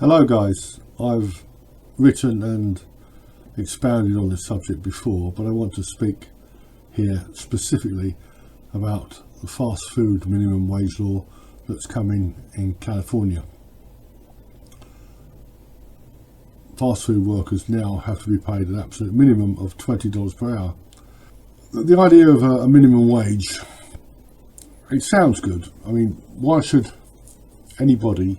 Hello guys, I've written and expounded on this subject before, but I want to speak here specifically about the fast food minimum wage law that's coming in California. Fast food workers now have to be paid an absolute minimum of $20 per hour. The idea of a minimum wage, it sounds good. I mean, why shouldn't anybody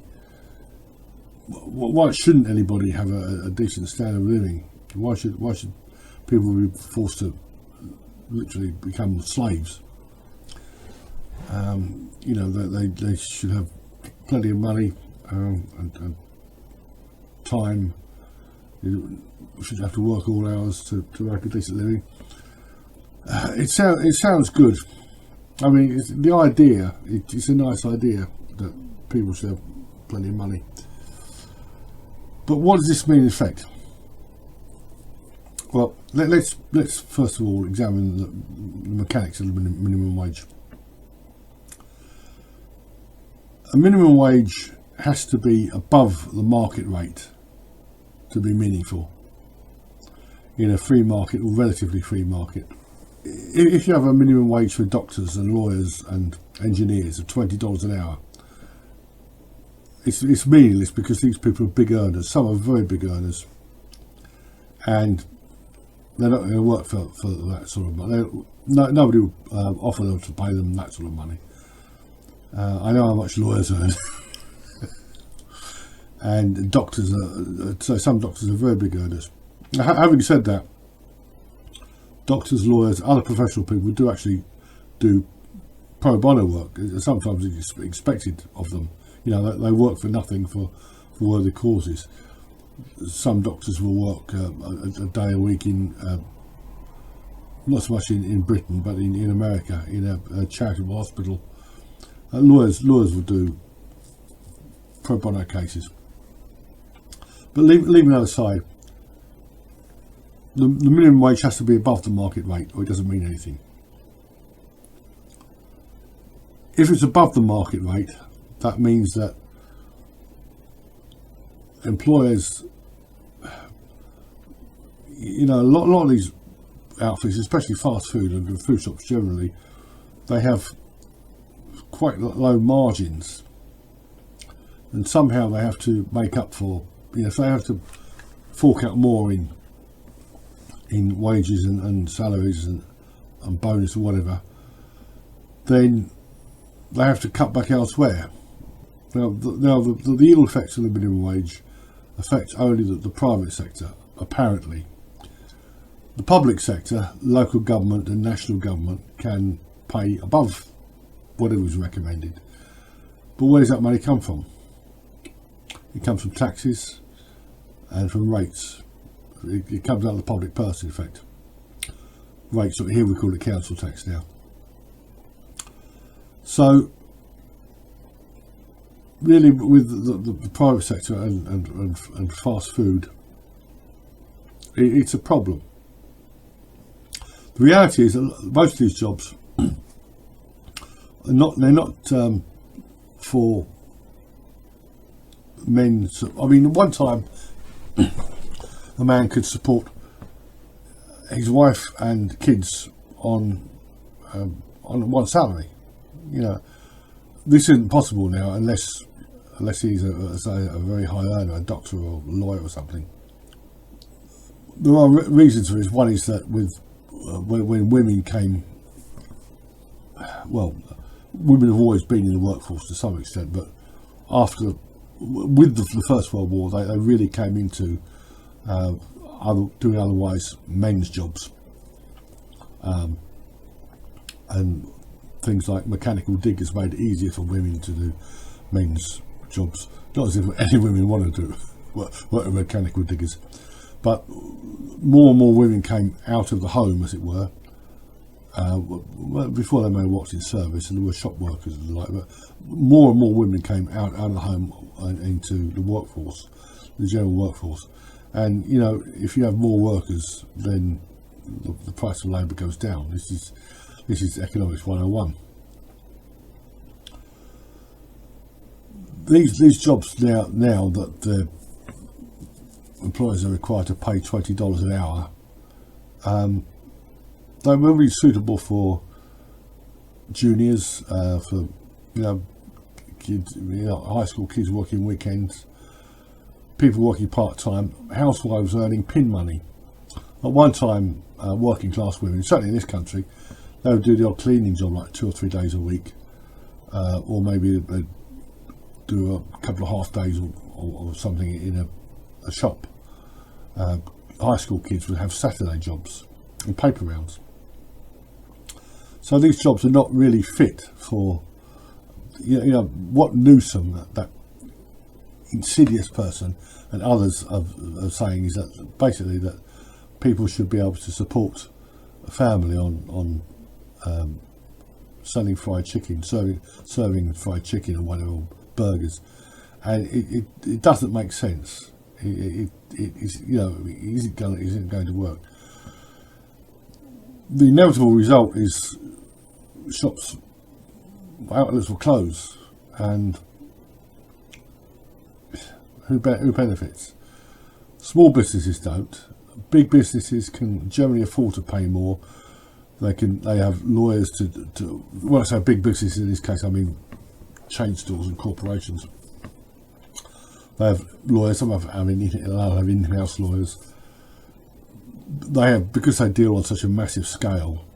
have a decent standard of living? Why should people be forced to literally become slaves? They should have plenty of money and time. You should have to work all hours to make a decent living. It sounds good. I mean, it's a nice idea that people should have plenty of money. But what does this mean in effect? Well, let's first of all examine the mechanics of the minimum wage. A minimum wage has to be above the market rate to be meaningful in a free market or relatively free market. If you have a minimum wage for doctors and lawyers and engineers of $20 an hour, it's meaningless because these people are big earners. Some are very big earners, and they're not going to work for that sort of money. Nobody will offer them to pay them that sort of money. I know how much lawyers earn, and doctors are. So some doctors are very big earners. Having said that, doctors, lawyers, other professional people do actually do pro bono work. Sometimes it's expected of them. You know, they work for nothing for worthy causes. Some doctors will work a day a week in, not so much in Britain, but in America, in a charitable hospital. Lawyers will do pro bono cases. But leaving that aside, the minimum wage has to be above the market rate, or it doesn't mean anything. If it's above the market rate, that means that employers, a lot of these outfits, especially fast food and food shops generally, they have quite low margins, and somehow they have to make up for, if they have to fork out more in wages and salaries and bonus or whatever, then they have to cut back elsewhere. Now the ill effects of the minimum wage affect only the private sector, apparently. The public sector, local government and national government, can pay above whatever is recommended. But where does that money come from? It comes from taxes and from rates. It comes out of the public purse, in fact. Rates, here we call it council tax now. So really, with the private sector and fast food, it's a problem. The reality is that most of these jobs they're not for men. I mean, one time a man could support his wife and kids on one salary. This isn't possible now unless he's a very high earner, a doctor or a lawyer or something. There are reasons for this. One is that when women came, women have always been in the workforce to some extent, but with the First World War, they really came into doing otherwise men's jobs, and things like mechanical diggers made it easier for women to do men's jobs. Not as if any women want to do work with mechanical diggers, but more and more women came out of the home, as it were. Before they may have worked in service, and there were shop workers and the like, but more and more women came out of the home and into the workforce, the general workforce. And if you have more workers, then the price of labour goes down. This is economics 101. these jobs now that the employers are required to pay $20 an hour, they will be suitable for juniors, for kids, high school kids working weekends, people working part-time, housewives earning pin money. At one time, working class women, certainly in this country, they would do the odd cleaning job like 2 or 3 days a week, or maybe they'd do a couple of half days or something in a shop. High school kids would have Saturday jobs and paper rounds. So these jobs are not really fit for, what Newsom, that insidious person, and others are saying is that basically that people should be able to support a family on selling fried chicken, serving fried chicken or whatever, burgers, and it doesn't make sense. It isn't going to work. The inevitable result is shops, outlets will close, and who benefits? Small businesses don't. Big businesses can generally afford to pay more. They have lawyers to when I say big businesses in this case, I mean chain stores and corporations. They have lawyers. Some have in-house lawyers. They have, because they deal on such a massive scale,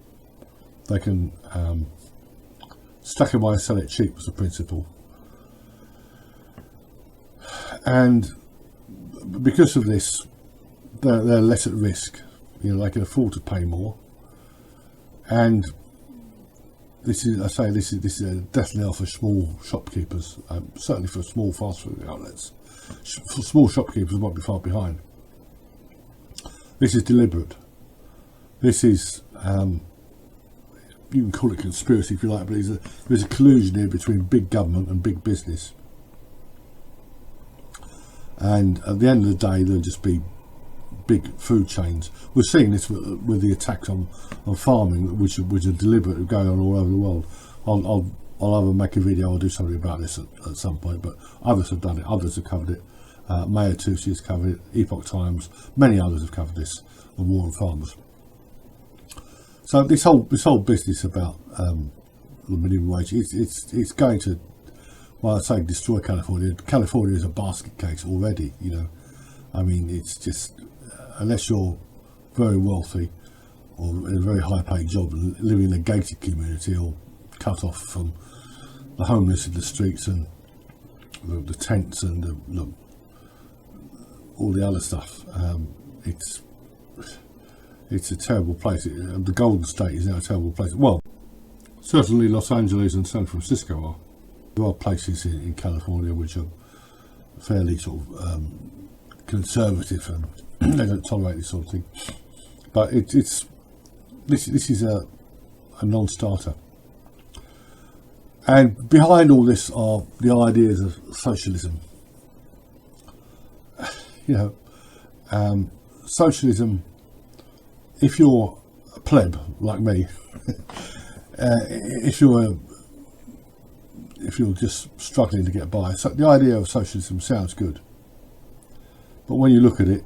they can stack them high, sell it cheap was the principle. And because of this, they're less at risk. They can afford to pay more. And this is a death knell for small shopkeepers, certainly for small fast food outlets. For small shopkeepers won't be far behind. This is deliberate. This is, you can call it conspiracy if you like, but there's a collusion here between big government and big business. And at the end of the day, there'll just be big food chains. We're seeing this with the attacks on farming, which are deliberate, going on all over the world. I'll either make a video or do something about this at some point, but others have done it. Others have covered it. Mayor Tusi has covered it. Epoch Times, many others have covered this. The war on farmers. So this whole business about the minimum wage, it's going to, well, I say destroy California. California is a basket case already. I mean, it's just, unless you're very wealthy or in a very high-paid job and living in a gated community or cut off from the homeless in the streets and the tents and all the other stuff, it's a terrible place. The Golden State is now a terrible place. Well, certainly Los Angeles and San Francisco are. There are places in California which are fairly sort of conservative and they don't tolerate this sort of thing. But this is a non-starter. And behind all this are the ideas of socialism. Socialism, if you're a pleb like me, if you're just struggling to get by, so the idea of socialism sounds good. But when you look at it,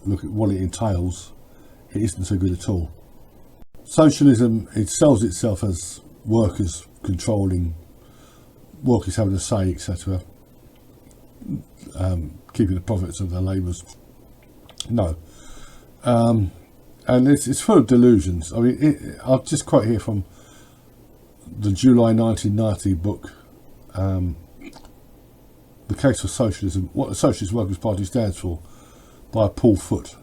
look at what it entails, it isn't so good at all. Socialism, it sells itself as workers controlling, workers having a say, etc. Keeping the profits of their labours. No. And it's full of delusions. I mean, I'll just quote here from the July 1990 book, The Case for Socialism, What the Socialist Workers' Party Stands For, by Paul Foote.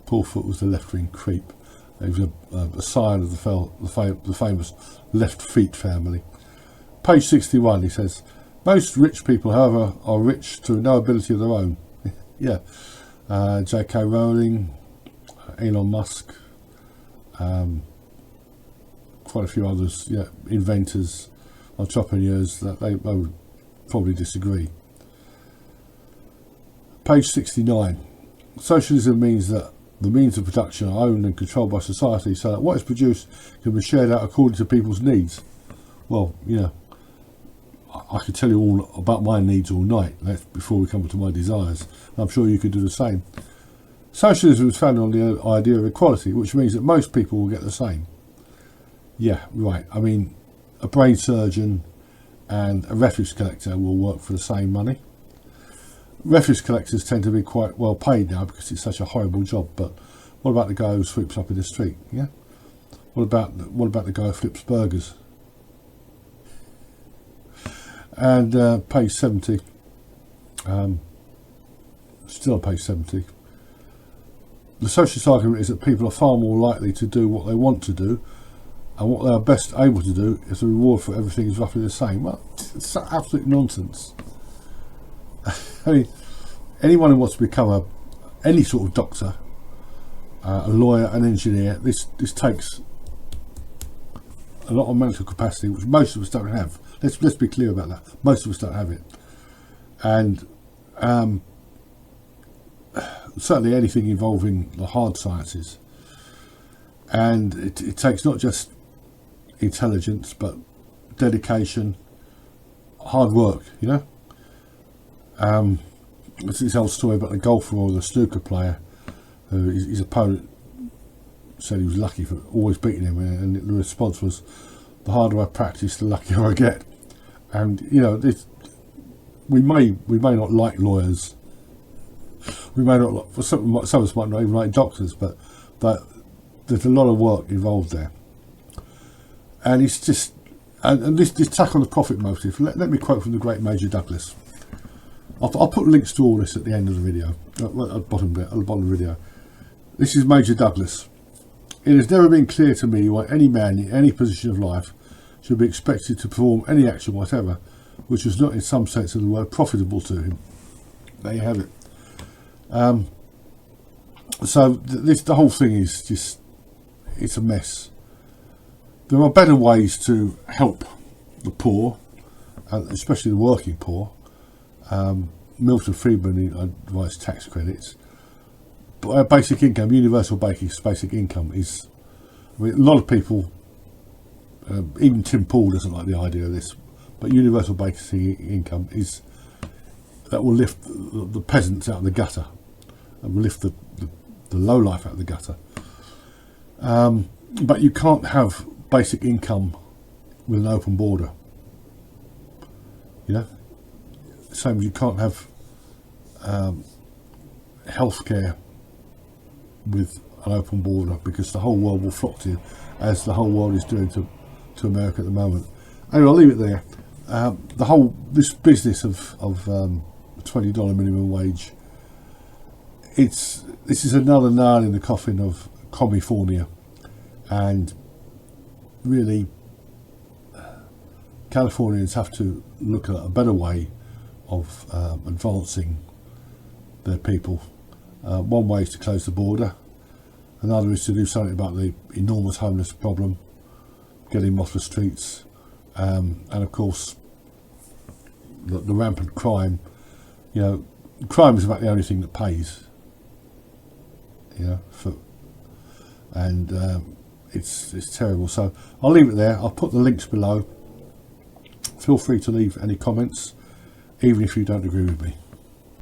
Paul Foote was the left-wing creep. He was a scion of the famous Left Feet family. Page 61, he says, most rich people, however, are rich through no ability of their own. Yeah. J.K. Rowling, Elon Musk, quite a few others, inventors, entrepreneurs, that they would probably disagree. Page 69. Socialism means that the means of production are owned and controlled by society so that what is produced can be shared out according to people's needs. Well, you know, I could tell you all about my needs all night. That's before we come to my desires. I'm sure you could do the same. Socialism is founded on the idea of equality, which means that most people will get the same. Yeah, right. I mean, a brain surgeon and a refuse collector will work for the same money. Refuse collectors tend to be quite well paid now because it's such a horrible job. But what about the guy who sweeps up in the street? Yeah. What about the guy who flips burgers and pays 70? Still pays 70. The socialist argument is that people are far more likely to do what they want to do, and what they are best able to do if the reward for everything is roughly the same. Well, it's absolute nonsense. I mean, anyone who wants to become any sort of doctor, a lawyer, an engineer, this takes a lot of mental capacity, which most of us don't have. Let's be clear about that. Most of us don't have it, and certainly anything involving the hard sciences. And it takes not just intelligence, but dedication, hard work, you know. It's this old story about the golfer or the snooker player who his opponent said he was lucky for always beating him, and the response was, the harder I practice, the luckier I get. And you know, we may not like lawyers, we may not like, some of us might not even like doctors, but there's a lot of work involved there. And it's just, and this tack on the profit motive, let me quote from the great Major Douglas. I'll put links to all this at the end of the video, at the bottom of the video. This is Major Douglas. It has never been clear to me why any man in any position of life should be expected to perform any action whatever which was not in some sense of the word profitable to him. There you have it. So the whole thing is just, it's a mess. There are better ways to help the poor, especially the working poor. Milton Friedman advised tax credits, but basic income, universal basic income is, I mean, a lot of people, even Tim Pool doesn't like the idea of this, but universal basic income is, that will lift the peasants out of the gutter and will lift the low life out of the gutter. But you can't have basic income with an open border. You know, same as you can't have healthcare with an open border, because the whole world will flock to you, as the whole world is doing to America at the moment. Anyway, I'll leave it there. This business of $20 minimum wage, this is another nail in the coffin of California, and really Californians have to look at a better way of advancing their people. One way is to close the border, another is to do something about the enormous homeless problem, getting them off the streets, and of course the rampant crime. You know, crime is about the only thing that pays. You know, it's terrible. So I'll leave it there. I'll put the links below. Feel free to leave any comments, even if you don't agree with me.